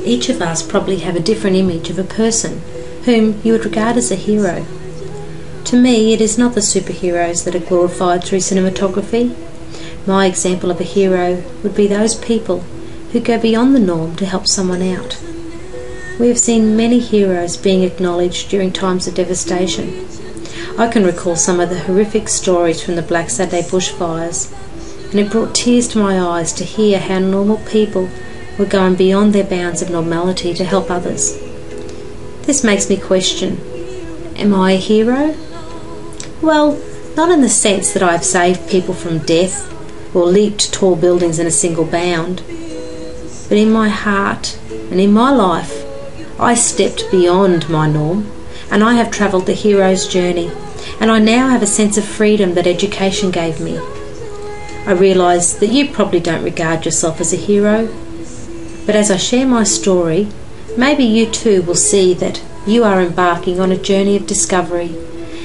Each of us probably have a different image of a person whom you would regard as a hero. To me, it is not the superheroes that are glorified through cinematography. My example of a hero would be those people who go beyond the norm to help someone out. We have seen many heroes being acknowledged during times of devastation. I can recall some of the horrific stories from the Black Saturday bushfires, and it brought tears to my eyes to hear how normal people were going beyond their bounds of normality to help others. This makes me question, am I a hero? Well, not in the sense that I have saved people from death or leaped tall buildings in a single bound, but in my heart and in my life, I stepped beyond my norm, and I have travelled the hero's journey, and I now have a sense of freedom that education gave me. I realise that you probably don't regard yourself as a hero, but as I share my story, maybe you too will see that you are embarking on a journey of discovery,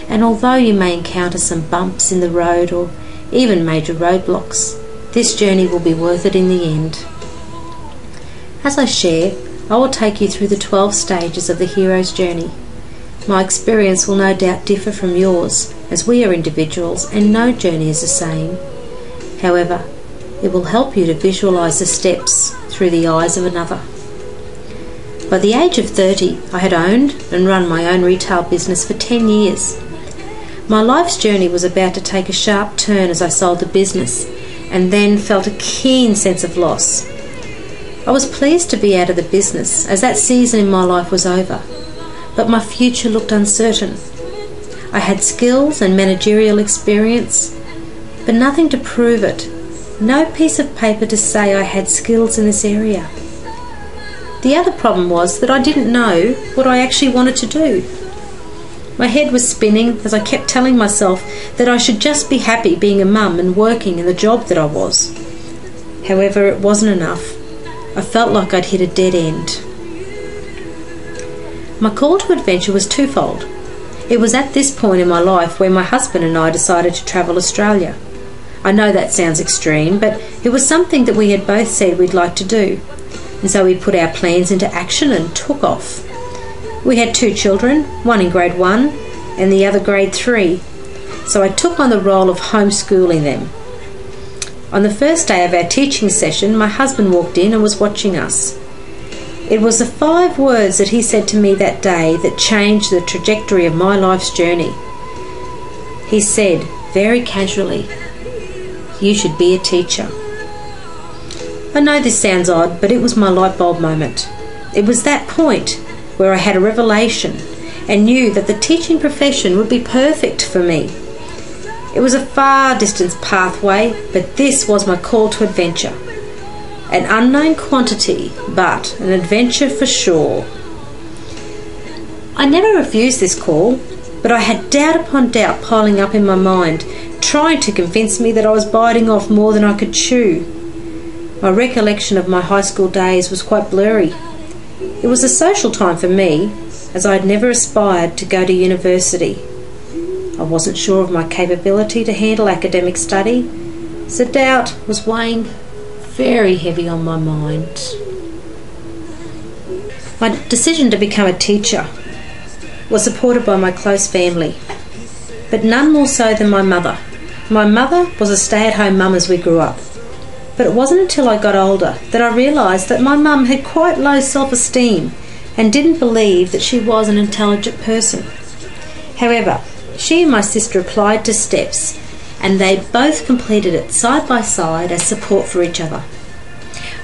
and although you may encounter some bumps in the road or even major roadblocks, this journey will be worth it in the end. As I share, I will take you through the 12 stages of the hero's journey. My experience will no doubt differ from yours, as we are individuals and no journey is the same. However, it will help you to visualise the steps through the eyes of another. By the age of 30, I had owned and run my own retail business for 10 years. My life's journey was about to take a sharp turn as I sold the business, and then felt a keen sense of loss. I was pleased to be out of the business, as that season in my life was over, but my future looked uncertain. I had skills and managerial experience, but nothing to prove it. No piece of paper to say I had skills in this area. The other problem was that I didn't know what I actually wanted to do. My head was spinning as I kept telling myself that I should just be happy being a mum and working in the job that I was. However, it wasn't enough. I felt like I'd hit a dead end. My call to adventure was twofold. It was at this point in my life where my husband and I decided to travel Australia. I know that sounds extreme, but it was something that we had both said we'd like to do, and so we put our plans into action and took off. We had 2 children, one in grade 1 and the other grade 3, so I took on the role of homeschooling them. On the first day of our teaching session, my husband walked in and was watching us. It was the 5 words that he said to me that day that changed the trajectory of my life's journey. He said, very casually, "You should be a teacher." I know this sounds odd, but it was my light bulb moment. It was that point where I had a revelation and knew that the teaching profession would be perfect for me. It was a far distance pathway, but this was my call to adventure. An unknown quantity, but an adventure for sure. I never refused this call, but I had doubt upon doubt piling up in my mind, trying to convince me that I was biting off more than I could chew. My recollection of my high school days was quite blurry. It was a social time for me, as I had never aspired to go to university. I wasn't sure of my capability to handle academic study, so doubt was weighing very heavy on my mind. My decision to become a teacher was supported by my close family, but none more so than my mother. My mother was a stay-at-home mum as we grew up, but it wasn't until I got older that I realised that my mum had quite low self-esteem and didn't believe that she was an intelligent person. However, she and my sister applied to STEPS, and they both completed it side by side as support for each other.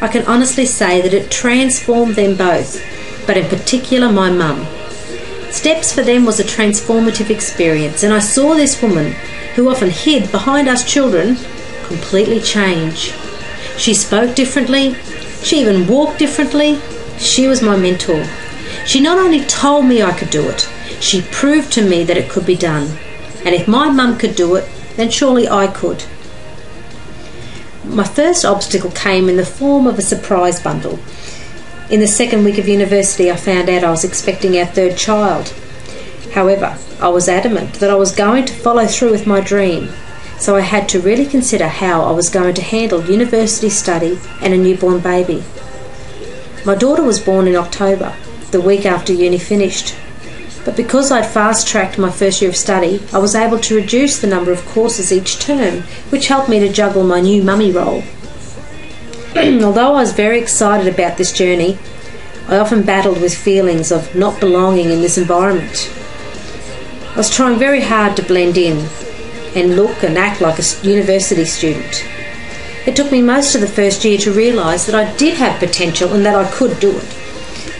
I can honestly say that it transformed them both, but in particular my mum. STEPS for them was a transformative experience, and I saw this woman, who often hid behind us children, completely change. She spoke differently, she even walked differently. She was my mentor. She not only told me I could do it, she proved to me that it could be done. And if my mum could do it, then surely I could. My first obstacle came in the form of a surprise bundle. In the second week of university, I found out I was expecting our 3rd child. However, I was adamant that I was going to follow through with my dream, so I had to really consider how I was going to handle university study and a newborn baby. My daughter was born in October, the week after uni finished, but because I'd fast-tracked my first year of study, I was able to reduce the number of courses each term, which helped me to juggle my new mummy role. Although I was very excited about this journey, I often battled with feelings of not belonging in this environment. I was trying very hard to blend in and look and act like a university student. It took me most of the first year to realise that I did have potential and that I could do it.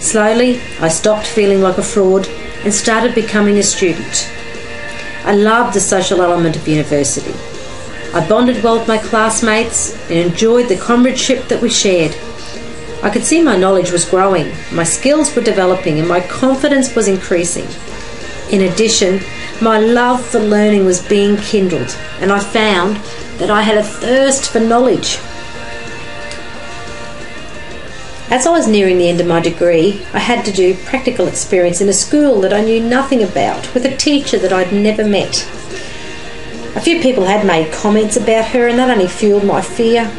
Slowly, I stopped feeling like a fraud and started becoming a student. I loved the social element of university. I bonded well with my classmates and enjoyed the comradeship that we shared. I could see my knowledge was growing, my skills were developing, and my confidence was increasing. In addition, my love for learning was being kindled, and I found that I had a thirst for knowledge. As I was nearing the end of my degree, I had to do practical experience in a school that I knew nothing about, with a teacher that I'd never met. A few people had made comments about her, and that only fueled my fear.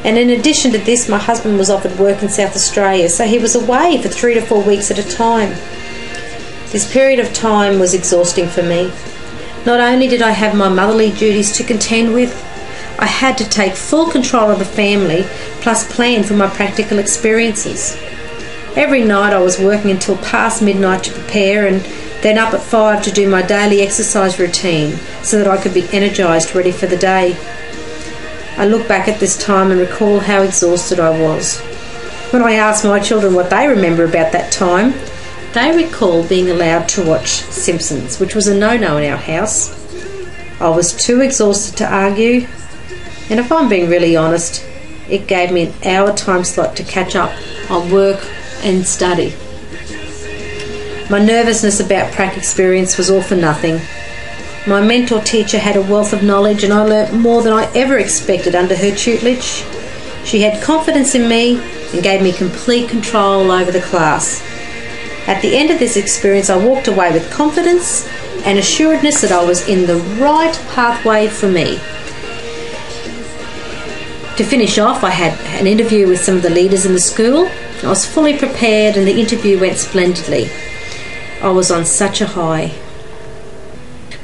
And in addition to this, my husband was offered work in South Australia, so he was away for 3 to 4 weeks at a time. This period of time was exhausting for me. Not only did I have my motherly duties to contend with, I had to take full control of the family, plus plan for my practical experiences. Every night I was working until past midnight to prepare, and then up at 5 to do my daily exercise routine so that I could be energised, ready for the day. I look back at this time and recall how exhausted I was. When I asked my children what they remember about that time, they recall being allowed to watch Simpsons, which was a no-no in our house. I was too exhausted to argue, and if I'm being really honest, it gave me an hour time slot to catch up on work and study. My nervousness about prac experience was all for nothing. My mentor teacher had a wealth of knowledge, and I learnt more than I ever expected under her tutelage. She had confidence in me and gave me complete control over the class. At the end of this experience, I walked away with confidence and assuredness that I was in the right pathway for me. To finish off, I had an interview with some of the leaders in the school. I was fully prepared and the interview went splendidly. I was on such a high.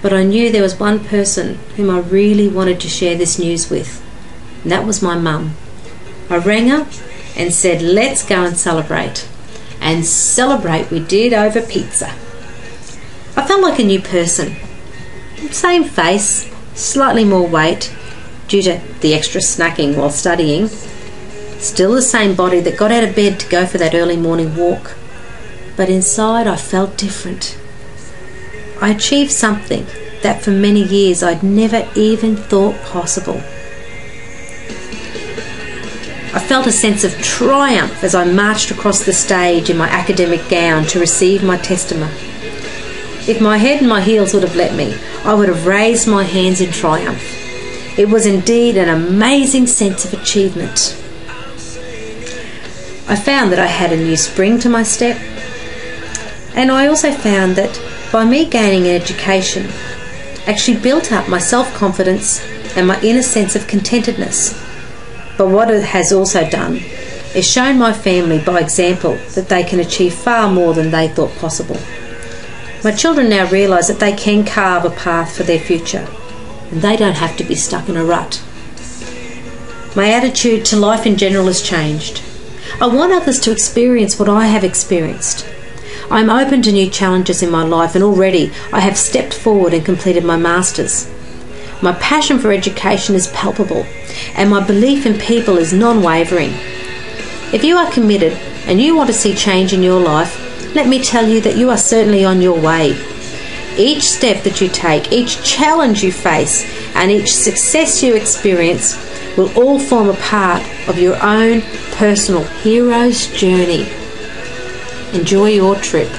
But I knew there was one person whom I really wanted to share this news with, and that was my mum. I rang her and said, let's go and celebrate. And celebrate we did over pizza. I felt like a new person. Same face, slightly more weight due to the extra snacking while studying. Still the same body that got out of bed to go for that early morning walk. But inside I felt different. I achieved something that for many years I'd never even thought possible. I felt a sense of triumph as I marched across the stage in my academic gown to receive my testament. If my head and my heels would have let me, I would have raised my hands in triumph. It was indeed an amazing sense of achievement. I found that I had a new spring to my step, and I also found that by me gaining an education, actually built up my self-confidence and my inner sense of contentedness. But what it has also done is shown my family by example that they can achieve far more than they thought possible. My children now realise that they can carve a path for their future, and they don't have to be stuck in a rut. My attitude to life in general has changed. I want others to experience what I have experienced. I'm open to new challenges in my life, and already I have stepped forward and completed my Masters. My passion for education is palpable, and my belief in people is non-wavering. If you are committed and you want to see change in your life, let me tell you that you are certainly on your way. Each step that you take, each challenge you face, and each success you experience will all form a part of your own personal hero's journey. Enjoy your trip.